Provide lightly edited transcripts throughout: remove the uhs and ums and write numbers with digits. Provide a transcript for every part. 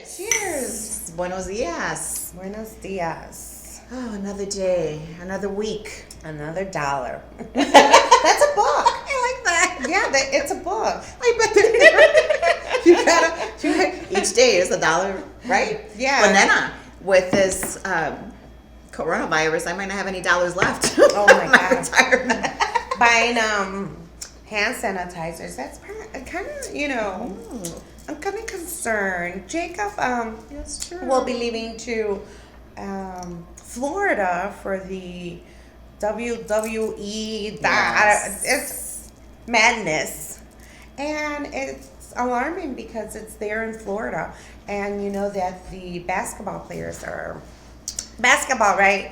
Cheers. Cheers. Buenos dias. Buenos dias. Oh, another day, another week. Another dollar. That's a book. I like that. Yeah, it's a book. I bet that each day is $1, right? Yeah. Banana. With this coronavirus, I might not have any dollars left. Oh my God. Retirement. Buying hand sanitizers. That's kind of, I'm kind of concerned. Jacob That's true. will be leaving to Florida for the WWE. Yes. It's madness. And it's alarming because it's there in Florida. And you know that the basketball players are... Basketball, right?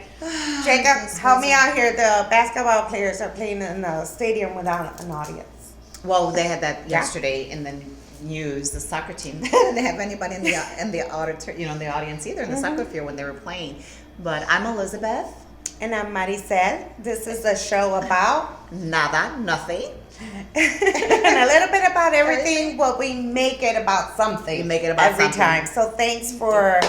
Jacob, help me out here. The basketball players are playing in the stadium without an audience. Well, they had that yesterday in the news. The soccer team they didn't have anybody in the auditor, in the audience either in the soccer field when they were playing. But I'm Elizabeth. And I'm Maricel. This is a show about Nada, nothing. and a little bit about everything, but we make it about something. We make it about every something. time. So thanks for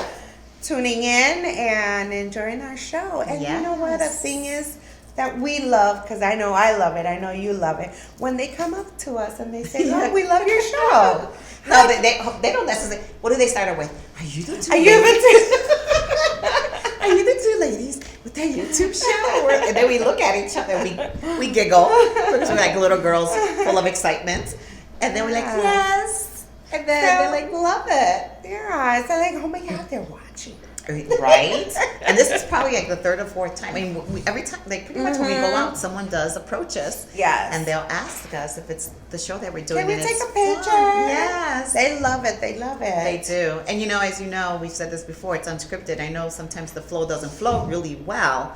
tuning in and enjoying our show. And you know what? The thing is that we love, because I know I love it. I know you love it. When they come up to us and they say, "Oh, we love your show." No, they don't necessarily. What do they start out with? Are you the two? Are you the two ladies with that YouTube show? And then we look at each other, we giggle because we're like little girls full of excitement, and then we're like, yes, and then they're like, love it. Yeah, it's like, oh my God, they're watching. Right? And this is probably like the third or fourth time. I mean, every time, like pretty much when we go out, someone does approach us. Yes. And they'll ask us if it's the show that we're doing. Can we and take it's a picture? fun. Yes. They love it. They love it. They do. And as you know, we've said this before, it's unscripted. I know sometimes the flow doesn't flow really well,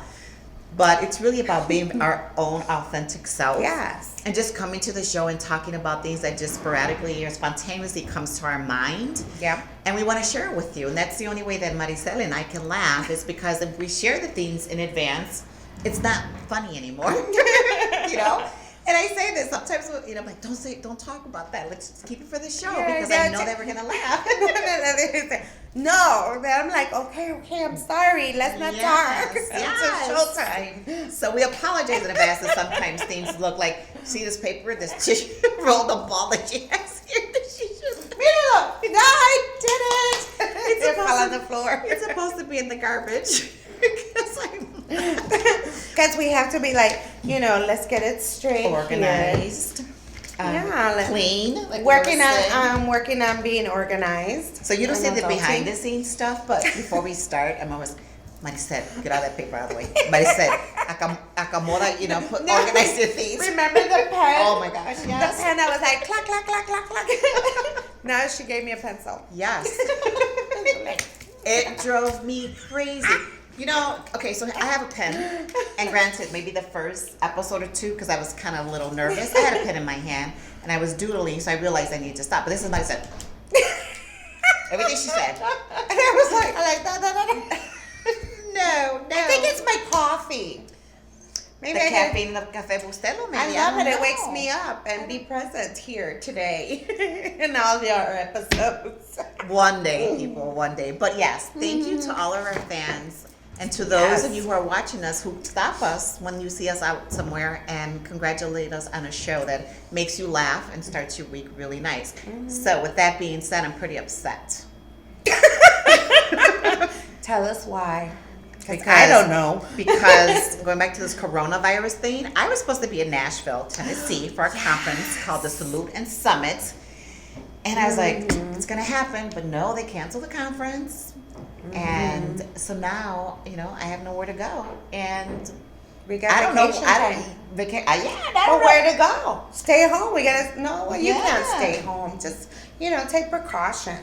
but it's really about being our own authentic self. Yes. And just coming to the show and talking about things that just sporadically or spontaneously comes to our mind. Yeah. And we want to share it with you. And that's the only way that Maricel and I can laugh is because if we share the things in advance, it's not funny anymore. And I say this sometimes, I'm like, don't talk about that. Let's just keep it for the show because I know that we're gonna laugh. No, then I'm like, okay, I'm sorry. Let's not talk. It's a showtime. So we apologize in advance that sometimes things look like, see this paper, this tissue roll the ball that she has here. No, I did it. It fell on the floor. It's supposed to be in the garbage. Because we have to be like, let's get it straight, organized, clean. Like working on being organized. So you don't see the behind the scenes stuff, but before we start, I'm always. Maricel, get all that paper out of the way. Maricel, acomoda, organize your things. Remember the pen? Oh my gosh, yes. The pen, I was like, clack, clack, clack, clack, clack. Now she gave me a pencil. Yes. It drove me crazy. Okay, so I have a pen, and granted, maybe the first episode or two, because I was kind of a little nervous, I had a pen in my hand, and I was doodling, so I realized I needed to stop. But this is what I said. Everything she said. And I was like, da. No. I think it's my coffee. Maybe the caffeine of Café Bustelo, maybe. I love it. It wakes me up and be present here today in all your episodes. One day, people, one day. But yes, thank you to all of our fans. And to those of you who are watching us, who stop us when you see us out somewhere and congratulate us on a show that makes you laugh and starts your week really nice. So with that being said, I'm pretty upset. Tell us why. Because I don't know. Because going back to this coronavirus thing, I was supposed to be in Nashville, Tennessee for a conference called the Salute and Summit. And I was like, it's going to happen. But no, they canceled the conference. And so now, I have nowhere to go. And we got vacation time. But where to go? Stay home. We got to, you can't stay home. Just, take precaution.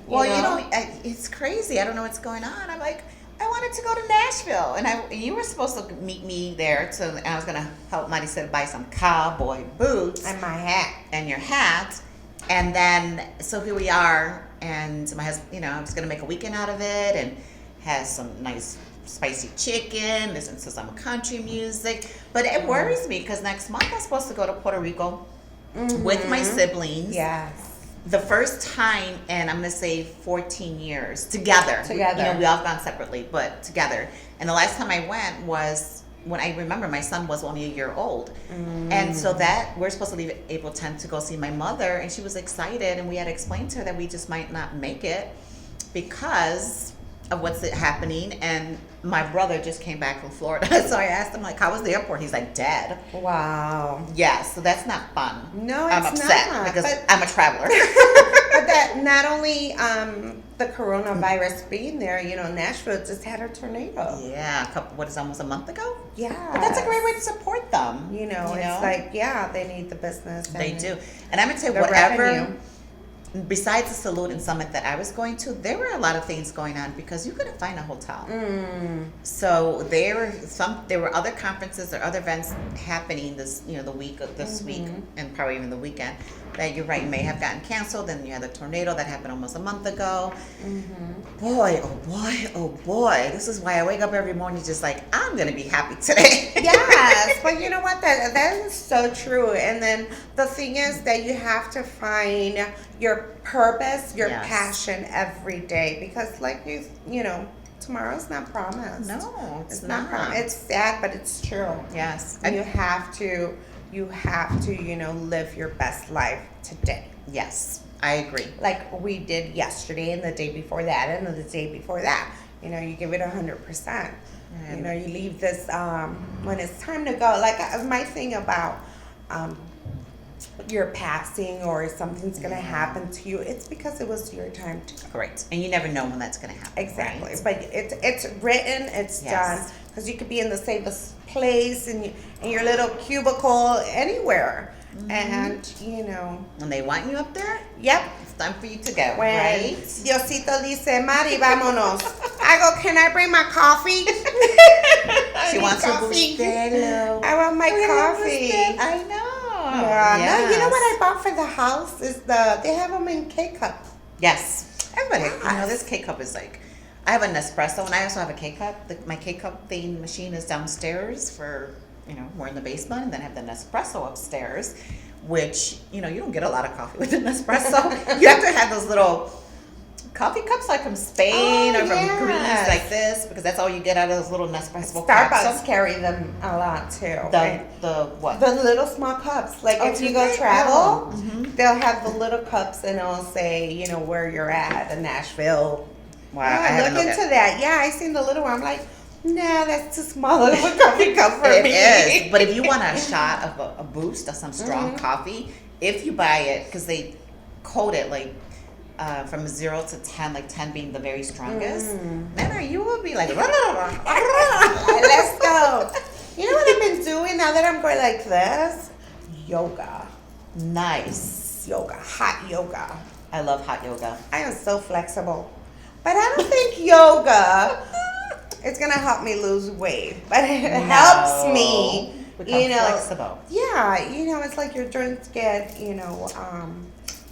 Well, it's crazy. I don't know what's going on. I'm like, I wanted to go to Nashville. And you were supposed to meet me there. And I was going to help Maricel buy some cowboy boots. And my hat. And your hat. And then, so here we are. And my husband, I was going to make a weekend out of it and has some nice spicy chicken, listen to some country music. But it worries me because next month I'm supposed to go to Puerto Rico with my siblings. Yes. the first time, and I'm gonna say 14 years together. Together. You know, we all gone separately, but together. And the last time I went was when I remember my son was only a year old, and so that we're supposed to leave at April 10th to go see my mother, and she was excited, and we had to explain to her that we just might not make it because of what's happening. And my brother just came back from Florida, so I asked him like, "How was the airport?" He's like, "Dead." Wow. Yeah, so that's not fun. No, I'm it's upset not, because but- I'm a traveler. But that not only the coronavirus being there, you know, Nashville just had a tornado. Yeah, almost a month ago? Yeah. But that's a great way to support them. You know, it's like, yeah, they need the business. They and do. And I'm going to tell you, the whatever, revenue. besides the Salute and Summit that I was going to, there were a lot of things going on because you couldn't find a hotel. So there were other conferences or other events happening this week and probably even the weekend that you're right may have gotten canceled. And you had the tornado that happened almost a month ago. Boy, oh boy, oh boy, this is why I wake up every morning just like, I'm gonna be happy today. Yes, but you know what? That is so true. And then the thing is that you have to find your purpose, your Yes. passion every day, because like you know, tomorrow's not promised. No, it's not. not. It's sad, but it's true. Yes. And you have to, you know, live your best life today. Yes, I agree. Like we did yesterday and the day before that and the day before that. You know, you give it 100%. You know, you leave this when it's time to go. Like my thing about your passing or something's gonna happen to you, it's because it was your time to go. Correct. And you never know when that's going to happen. Exactly. Right? But it's written, it's Yes. done. Because you could be in the safest place in your little cubicle anywhere. And, you know. When they want you up there, Yep. it's time for you to go, When right? Diosito dice, Mari, vámonos. I go, can I bring my coffee? She wants her bustelo. I want my coffee. I know. Yeah. No, you know what I bought for the house is they have them in K-cup. Yes. Everybody, you know, Yes. this K-cup is like, I have a Nespresso and I also have a K-cup. My K-cup thing machine is downstairs for, you know, we're in the basement, and then I have the Nespresso upstairs, which, you know, you don't get a lot of coffee with the Nespresso. You have to have those little coffee cups like from Spain or from Greece yes. like this, because that's all you get out of those little Nespresso Starbucks capsules. carry them a lot too. The what? The little small cups. Like Oh, if you do go they? travel, Oh, they'll have the little cups and it'll say, you know, where you're at in Nashville. Wow, I Yeah, haven't look looked into at- that. Yeah, I seen the little one. I'm like, nah, that's too small of a coffee cup for It me. is, but if you want a shot of a boost of some strong coffee, if you buy it, because they code it like from 0 to 10, like 10 being the very strongest, man, you will be like, Let's go. You know what I've been doing now that I'm going like this? Yoga. nice. Yoga. Hot yoga. I love hot yoga. I am so flexible. But I don't think yoga is going to help me lose weight. But it helps me, Become you know. flexible. Yeah, you know, it's like your joints get, you know,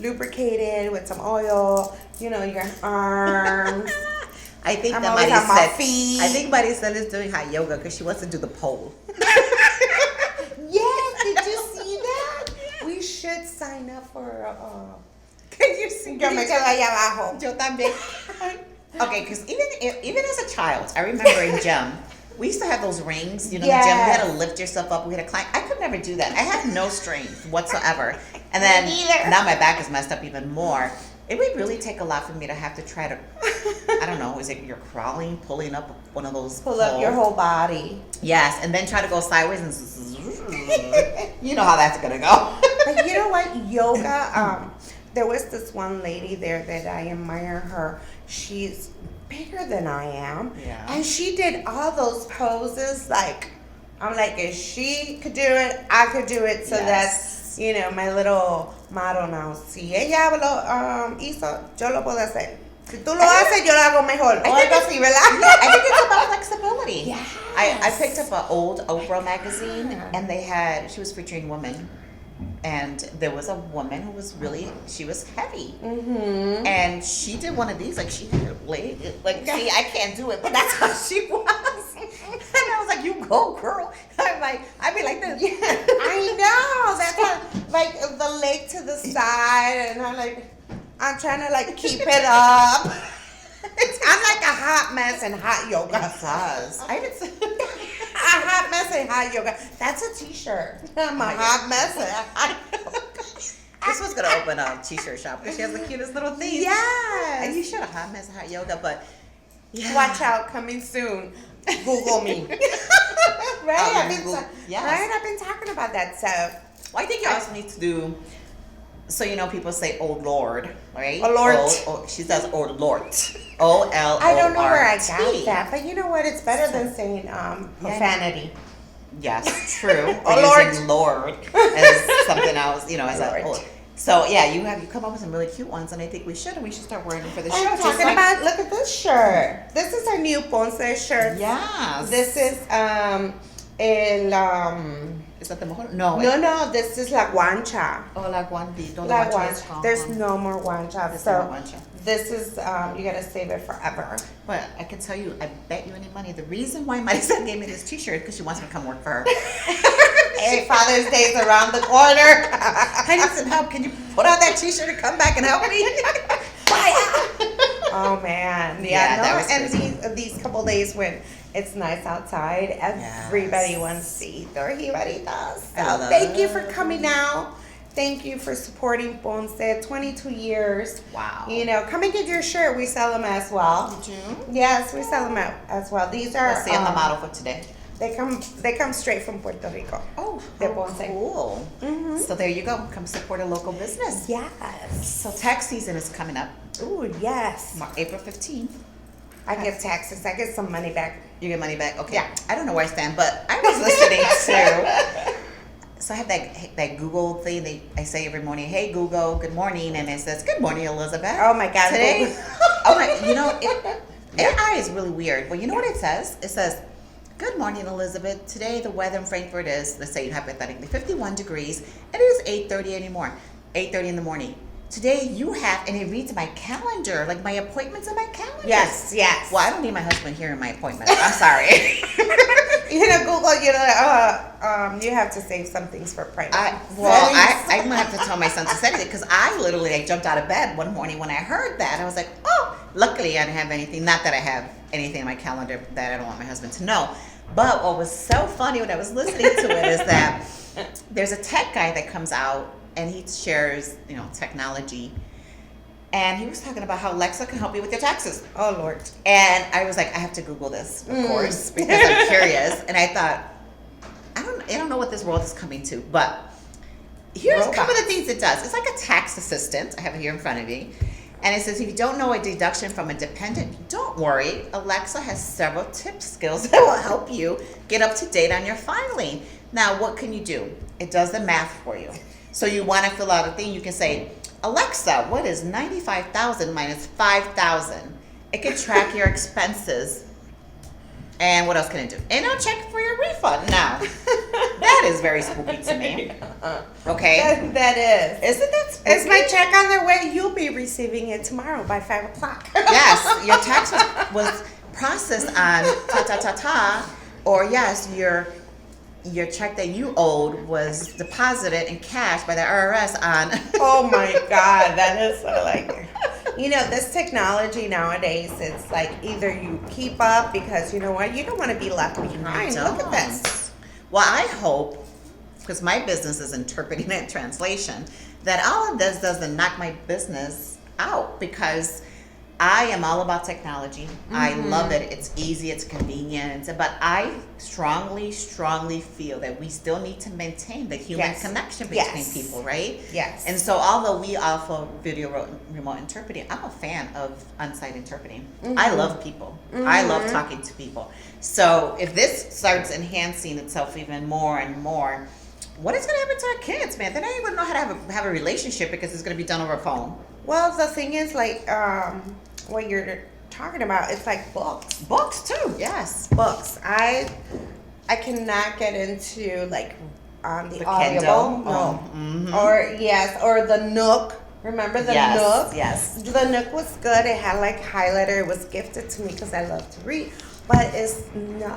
lubricated with some oil, you know, your arms. I think I'm that always Marisel on my feet. I think Marisel is doing hot yoga because she wants to do the pole. Yes, did you see that? We should sign up for Can you see? yo me quedo allá abajo. Yo también. Okay, because even as a child, I remember in gym, we used to have those rings, you know, in the gym. We had to lift yourself up. We had to climb. I could never do that. I had no strength whatsoever. And then Me neither. now my back is messed up even more. It would really take a lot for me to have to try to, I don't know, is it you're crawling, pulling up one of those Pull up your poles? whole body. Yes, and then try to go sideways and you know how that's gonna go. But you know what? Yoga, there was this one lady there that I admire her. She's bigger than I am. Yeah. And she did all those poses like, I'm like, if she could do it, I could do it. So Yes. that's, you know, my little motto now. Si ella lo hizo, yo lo puedo hacer. Si tú lo haces, yo lo hago mejor. O think algo así, ¿verdad? I think it's about flexibility. Yes. I picked up an old Oprah magazine, and she was featuring women, and there was a woman who was she was heavy, and she did one of these, like she had her leg, like see, I can't do it, but that's how she was, and I was like, you go, girl. I'd be like this. I know. That's how, like the leg to the side, and I'm like, I'm trying to like keep it up. I'm like a hot mess in hot yoga. I didn't say. A hot mess in hot yoga. That's a t-shirt. I'm a hot mess in hot yoga. This was gonna open a t-shirt shop because she has the cutest little things. Yes. And you should have hot mess hot yoga, but yeah. Watch out, coming soon. Google me. Right? I've been talking about that. So well, I think you also need to do. So you know, people say "Oh Lord," right? Oh Lord. She says "Oh Lord." O-L-O-R-T. I don't know where I got that, but you know what? It's better than saying profanity. Yes, true. Oh, or Lord. using Lord as something else, you know, as Lord. So yeah, you come up with some really cute ones, and I think we should start wearing them for the show. I'm talking about. Look at this shirt. This is our new Ponce shirt. Yes. This is Is that the mejor? No. No. This is la guancha. Oh, la guancha. La guancha. There's no more guancha. There's So no more guancha. this is you gotta save it forever. But I can tell you, I bet you any money, the reason why Marisa gave me this t-shirt is because she wants me to come work for her. Hey, Father's Day's around the corner. I need some help. Can you put on that t-shirt and come back and help me? Oh man, Yeah, no, that was and these couple days when it's nice outside, everybody wants to eat tortillas. So thank you for coming out. Thank you for supporting Ponce. 22 years. Wow. You know, come and get your shirt. We sell them as well. Did you? Yes, we sell them as well. These are. Let's see, I'm the model for today. They come straight from Puerto Rico. Oh, De how Ponce. cool. Mm-hmm. So there you go. Come support a local business. Yes. So tax season is coming up. Ooh, yes. April 15th. I get taxes. I get some money back. You get money back? Okay. Yeah. I don't know where I stand, but I was listening to. So I have that Google thing. I say every morning, "Hey Google, good morning," and it says, "Good morning, Elizabeth." Oh my God. Today, oh my, you know, AI is really weird. Well, you know what it says? It says, "Good morning, Elizabeth. Today the weather in Frankfurt is, let's say hypothetically, 51 degrees. It is 8:30 anymore. 8:30 in the morning. Today you have," and it reads my calendar, like my appointments in my calendar. Yes. Well, I don't need my husband here in my appointment. I'm sorry. You know, Google, you have to save some things for private. I'm gonna have to tell my son to set it because I literally jumped out of bed one morning when I heard that. I was like, oh, luckily I didn't have anything. Not that I have anything in my calendar that I don't want my husband to know. But what was so funny when I was listening to it is that there's a tech guy that comes out and he shares, you know, technology. And he was talking about how Alexa can help you with your taxes. Oh Lord. And I was like, I have to Google this, of course, because I'm curious. And I thought, I don't know what this world is coming to, but here's some of the things it does. It's like a tax assistant. I have it here in front of me. And it says, if you don't know a deduction from a dependent, don't worry. Alexa has several tip skills that will help you get up to date on your filing. Now, what can you do? It does the math for you. So you want to fill out a thing, you can say, Alexa, what is 95,000 minus 5,000? It can track your expenses. And what else can it do? And it'll check for your refund. Now, that is very spooky to me. Okay? That is. Isn't that spooky? Is my check on their way? You'll be receiving it tomorrow by 5 o'clock. Yes, your tax was processed on ta-ta-ta-ta. Or yes, your check that you owed was deposited in cash by the IRS on. Oh my God, that is so like, you know, this technology nowadays, it's like either you keep up because you know what, you don't want to be left behind. Look at this. Well, I hope, because my business is interpreting and translation, that all of this doesn't knock my business out because I am all about technology. I love it. It's easy, it's convenient. But I strongly feel that we still need to maintain the human connection between people, right? Yes. And so although we offer video remote interpreting, I'm a fan of on-site interpreting. I love people. I love talking to people. So if this starts enhancing itself even more and more, what is going to happen to our kids, man? They're not even going to know how to have a relationship because it's going to be done over a phone. Well, the thing is, like, what you're talking about, it's like books. Books too, yes. Books. I cannot get into like the Kindle. Audible. No. Or the Nook. Remember the Nook? Yes. The Nook was good. It had like highlighter. It was gifted to me because I love to read. But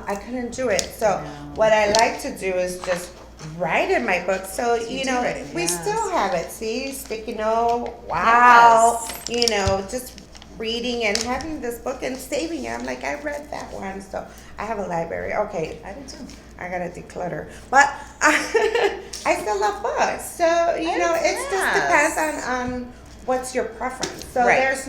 I couldn't do it. So what I like to do is just write in my book. So, You do write it, we yes. still have it. See, sticky note. Wow. Just reading and having this book and saving it. I'm like, I read that one. So I have a library. Okay. I do too. I gotta declutter. But I still love books. So, it just depends on what's your preference. So Right. there's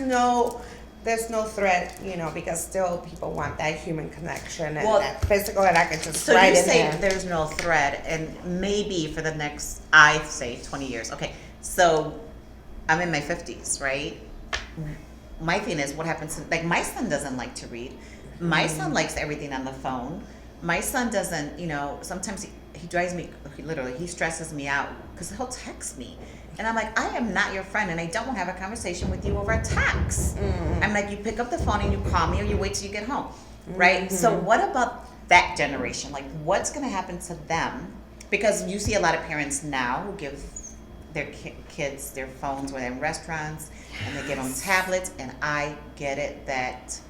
no thread, because still people want that human connection and Well, that physical, and I can just So write you in say there. there's no thread, and maybe for the next, I say 20 years. Okay, so I'm in my 50s, right? My thing is, what happens to, like, my son doesn't like to read. My son likes everything on the phone. My son doesn't, sometimes he drives me, he stresses me out because he'll text me. And I'm like, I am not your friend, and I don't want to have a conversation with you over a text. I'm like, you pick up the phone and you call me, or you wait till you get home, right? So what about that generation? Like, what's going to happen to them? Because you see a lot of parents now who give their kids their phones when they're in restaurants, and they get on tablets, and I get it that,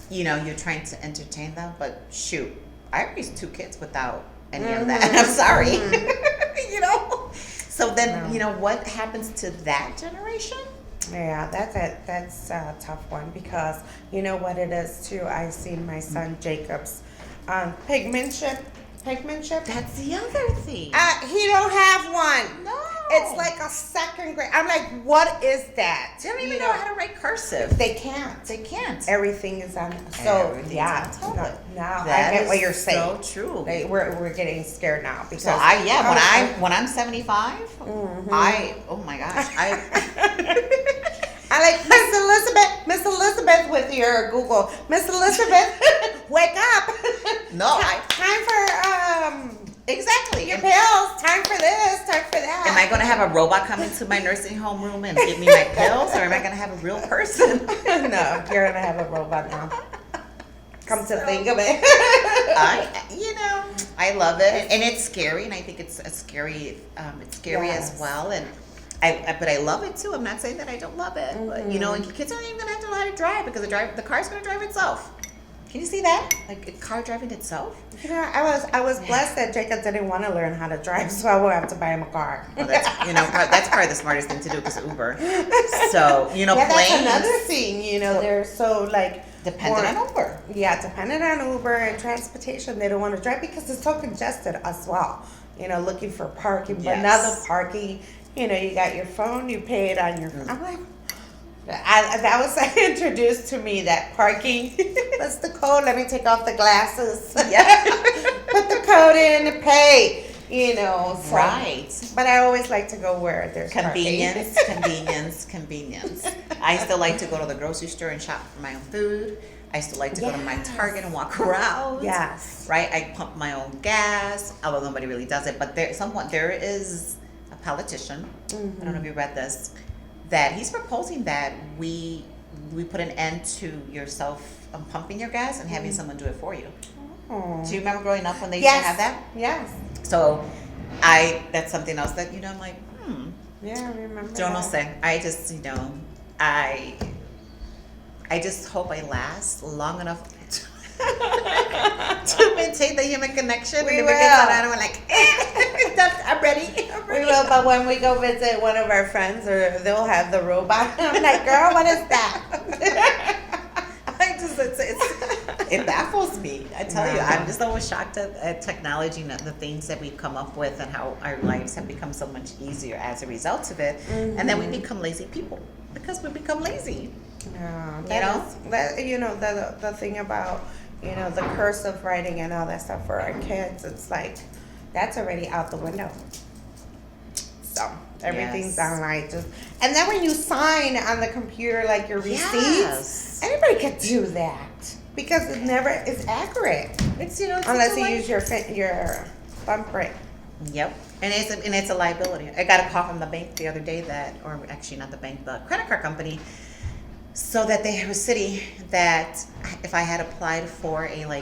you're trying to entertain them, but shoot, I raised 2 kids without any of that. I'm sorry. So then, what happens to that generation? Yeah, that's a tough one, because you know what it is too. I've seen my son Jacob's pigmentship. That's the other thing. He don't have one. No. It's like a second grade. I'm like, what is that? They don't even know how to write cursive. They can't. They can't. Everything is on. So Everything's yeah, on tablet. now I That get is what you're saying. so true. Like, we're getting scared now because. So when I'm 75, oh my gosh, I like Miss Elizabeth with your Google. Miss Elizabeth, wake up! No, time for exactly. your pills. Time for this. Time for that. Am I going to have a robot come into my nursing home room and give me my pills, or am I going to have a real person? No, you're gonna have a robot now. Come to think of it. I love it, and it's scary, and I think it's a scary. It's scary Yes. as well, and but I love it too. I'm not saying that I don't love it, but and kids aren't even gonna have to know how to drive, because the car's gonna drive itself. Can you see that? Like a car driving itself? I was blessed that Jacob didn't want to learn how to drive, so I won't have to buy him a car. Well, that's probably the smartest thing to do, because Uber. So yeah, planes. that's another thing. They're so Dependent on Uber. Yeah, dependent on Uber and transportation. They don't want to drive because it's so congested as well. Looking for parking, but Yes. now the parking. You got your phone, you pay it on your phone. I'm like, that was introduced to me, that parking. What's the code? Let me take off the glasses. Yeah. Put the code in and pay. So. Right. But I always like to go where there's Convenience, parking. convenience. I still like to go to the grocery store and shop for my own food. I still like to go to my Target and walk around. Yes. Right? I pump my own gas, although nobody really does it. But there is a politician, I don't know if you read this, that he's proposing that we put an end to yourself pumping your gas and having someone do it for you. Oh. Do you remember growing up when they used to have that? Yes. So that's something else that, I'm like, Yeah, I remember don't know that. say. I just, I just hope I last long enough to maintain the human connection. We and if will. it gets out, I'm like, I'm ready. We will, but when we go visit one of our friends, or they'll have the robot, I'm like, girl, what is that? It baffles me. I tell you, Wow. I'm just always shocked at technology and the things that we've come up with, and how our lives have become so much easier as a result of it. And then we become lazy people because we become lazy. Yeah, the thing about the cursive writing and all that stuff for our kids, it's like that's already out the window. So everything's Yes. online. And then when you sign on the computer, like your receipts, Yes. anybody could do that because it never is accurate It's unless you it's use your thumbprint. Yep, and it's a liability. I got a call from the bank the other day or actually not the bank, the credit card company, so that they were city that if I had applied for a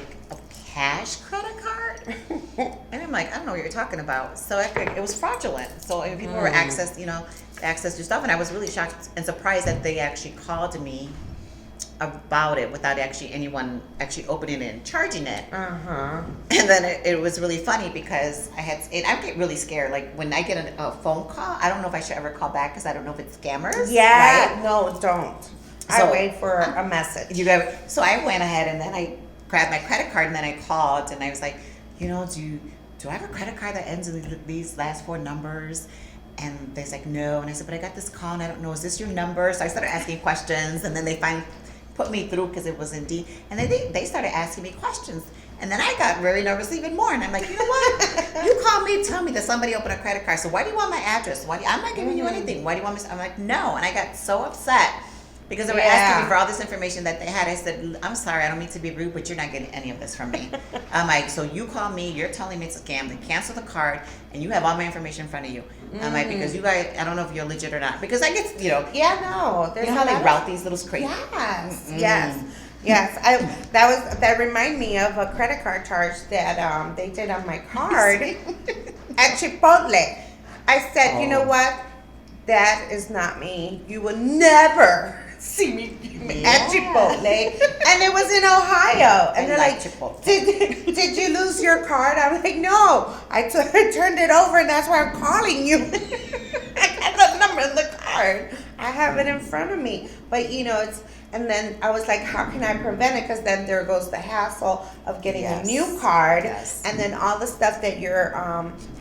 cash credit card, and I'm like, I don't know what you're talking about. So it was fraudulent. So people were access your stuff, and I was really shocked and surprised that they actually called me about it without actually anyone actually opening it and charging it. Uh-huh. And then it was really funny because I get really scared. Like when I get a phone call, I don't know if I should ever call back because I don't know if it's scammers. Yeah, right? no, don't. So- I wait for a message. So I went ahead and then I grabbed my credit card and then I called and I was like, do I have a credit card that ends in these last four numbers? And they're like, no. And I said, but I got this call and I don't know, is this your number? So I started asking questions and then they put me through because it was Indeed. And then they started asking me questions. And then I got really nervous even more. And I'm like, you know what? You called me, tell me that somebody opened a credit card. So why do you want my address? I'm not giving you anything. Why do you want me? I'm like, no. And I got so upset because they were asking me for all this information that they had. I said, I'm sorry, I don't mean to be rude, but you're not getting any of this from me. I'm like, so you call me, you're telling me it's a scam, then cancel the card, and you have all my information in front of you. I'm like, because you guys, I don't know if you're legit or not. Because I get, Yeah, no. There's you know how they route these little crazy. Yes, yes. That remind me of a credit card charge that they did on my card at Chipotle. I said, you know what? That is not me. You will never see me at Chipotle. And it was in Ohio. And they're like, Chipotle. did you lose your card? I'm like, no. I turned it over and that's why I'm calling you. I got the number in the card. I have it in front of me. But it's, and then I was like, how can I prevent it? Because then there goes the hassle of getting a new card. Yes. And then all the stuff that you're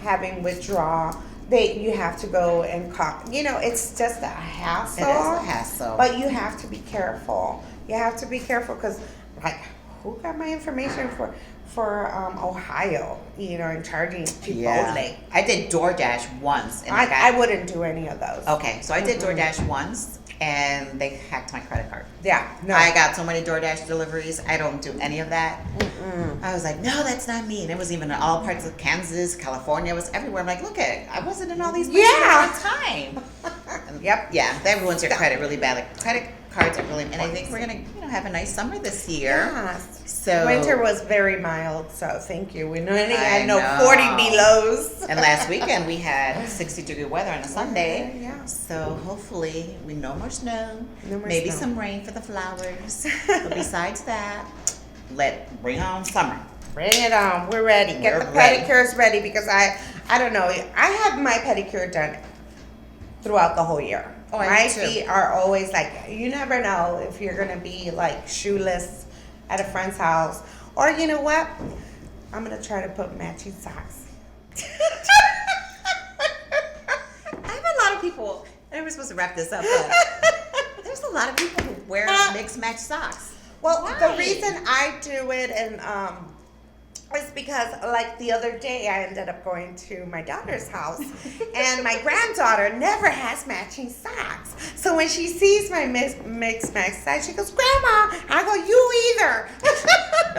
having withdraw. You have to go and call. It's just a hassle. It is a hassle. But you have to be careful. You have to be careful because, like, who got my information for Ohio? And charging Chipotle. Yeah. I did DoorDash once. And I wouldn't do any of those. Okay, so I did DoorDash once, and they hacked my credit card. Yeah. No. I got so many DoorDash deliveries. I don't do any of that. I was like, no, that's not me. And it was even in all parts of Kansas, California. It was everywhere. I'm like, look I wasn't in all these places at one time. Yep. Yeah, that ruins your credit really bad. Like credit cards are really, and I think we're gonna, have a nice summer this year. Yes. So Winter was very mild, so thank you. We had no know. 40 belows. And last weekend we had 60-degree weather on a Sunday. Yeah. So hopefully no more snow. No more Maybe snow. some rain for the flowers. But besides that, bring on summer. Bring it on. We're ready. Get We're the ready. pedicures ready because I don't know. I have my pedicure done throughout the whole year. Oh, I my do too. feet are always like, you never know if you're going to be like shoeless at a friend's house. Or you know what? I'm going to try to put matching socks. I have a lot of people, and we're supposed to wrap this up, but there's a lot of people who wear mixed match socks. Well, Why? the reason I do it and is because like the other day I ended up going to my daughter's house and my granddaughter never has matching socks. So when she sees my mixed match socks, she goes, Grandma, I go, you either.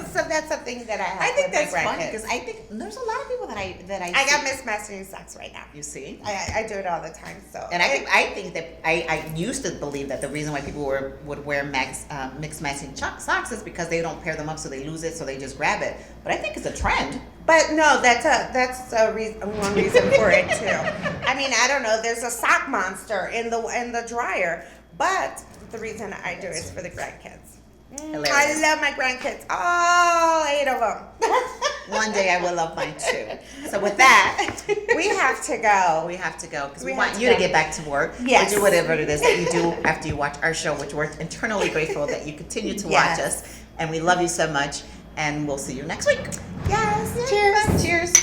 So that's a thing that I have. I think with that's my funny grandkids. because I think there's a lot of people that I I got see. mismatching socks right now. You see? I do it all the time. So And I think that I used to believe that the reason why people would wear mixed matching socks is because they don't pair them up so they lose it, so they just grab it. But I think it's a trend. But no, that's one reason for it too. I mean, I don't know. There's a sock monster in the dryer, but the reason I do it is for the grandkids. Hilarious. I love my grandkids, all 8 of them. One day I will love mine too. So with that, We have to go. we have to go because we We want have to you to go. get back to work. Yes. Or do whatever it is that you do after you watch our show, which we're eternally grateful that you continue to watch Yes. us. And we love you so much. And we'll see you next week. Yes. Cheers. Cheers.